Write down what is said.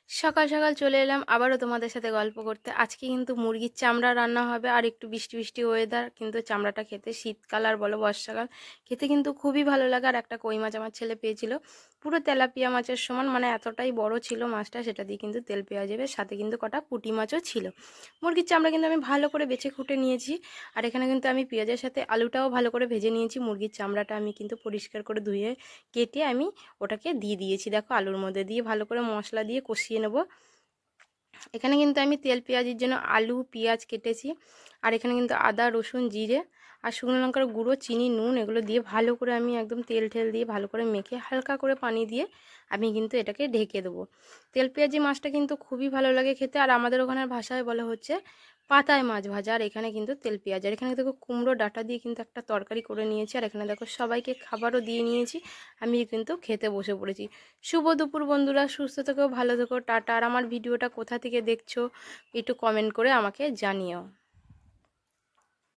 সকাল সকাল চলে এলাম আবারও তোমাদের সাথে গল্প করতে। আজকে কিন্তু মুরগির চামড়া রান্না হবে, আর একটু বৃষ্টি বৃষ্টি ওয়েদার, কিন্তু চামড়াটা খেতে শীতকাল আর বলো বর্ষাকাল খেতে কিন্তু খুবই ভালো লাগে। আর একটা কই মাছ আমার ছেলে পেয়েছিল, পুরো তেলাপিয়া মাছের সমান, মানে এতটাই বড় ছিল মাছটা, সেটা দিয়ে কিন্তু তেল পেঁয়াজ যাবে, সাথে কিন্তু কটা পুঁটি মাছও ছিল। মুরগির চামড়া কিন্তু আমি ভালো করে বেছে খুঁটে নিয়েছি, আর এখানে কিন্তু আমি পেঁয়াজের সাথে আলুটাও ভালো করে ভেজে নিয়েছি। মুরগির চামড়াটা আমি কিন্তু পরিষ্কার করে ধুয়ে কেটে আমি ওটাকে দিয়ে দিয়েছি, দেখো আলুর মধ্যে দিয়ে ভালো করে মশলা দিয়ে কষিয়ে নেব। এখানে কিন্তু আমি তেল পেঁয়াজের জন্য আলু পেঁয়াজ কেটেছি, আর এখানে কিন্তু আদা রসুন জিরে আর শুকনো লঙ্কার গুঁড়ো চিনি নুন এগুলো দিয়ে ভালো করে আমি একদম তেল ঠেল দিয়ে ভালো করে মেখে হালকা করে পানি দিয়ে আমি কিন্তু এটাকে ঢেকে দেবো। তেল পেঁয়াজি মাছটা কিন্তু খুবই ভালো লাগে খেতে, আর আমাদের ওখানের ভাষায় বলা হচ্ছে পাতায় মাছ ভাজা। আর এখানে কিন্তু তেল পেঁয়াজ, আর এখানে দেখো কুমড়ো ডাঁটা দিয়ে কিন্তু একটা তরকারি করে নিয়েছি, আর এখানে দেখো সবাইকে খাবারও দিয়ে নিয়েছি, আমি কিন্তু খেতে বসে পড়েছি। শুভ দুপুর বন্ধুরা, সুস্থ থেকো ভালো থেকো, টাটা। আর আমার ভিডিওটা কোথা থেকে দেখছো একটু কমেন্ট করে আমাকে জানিও।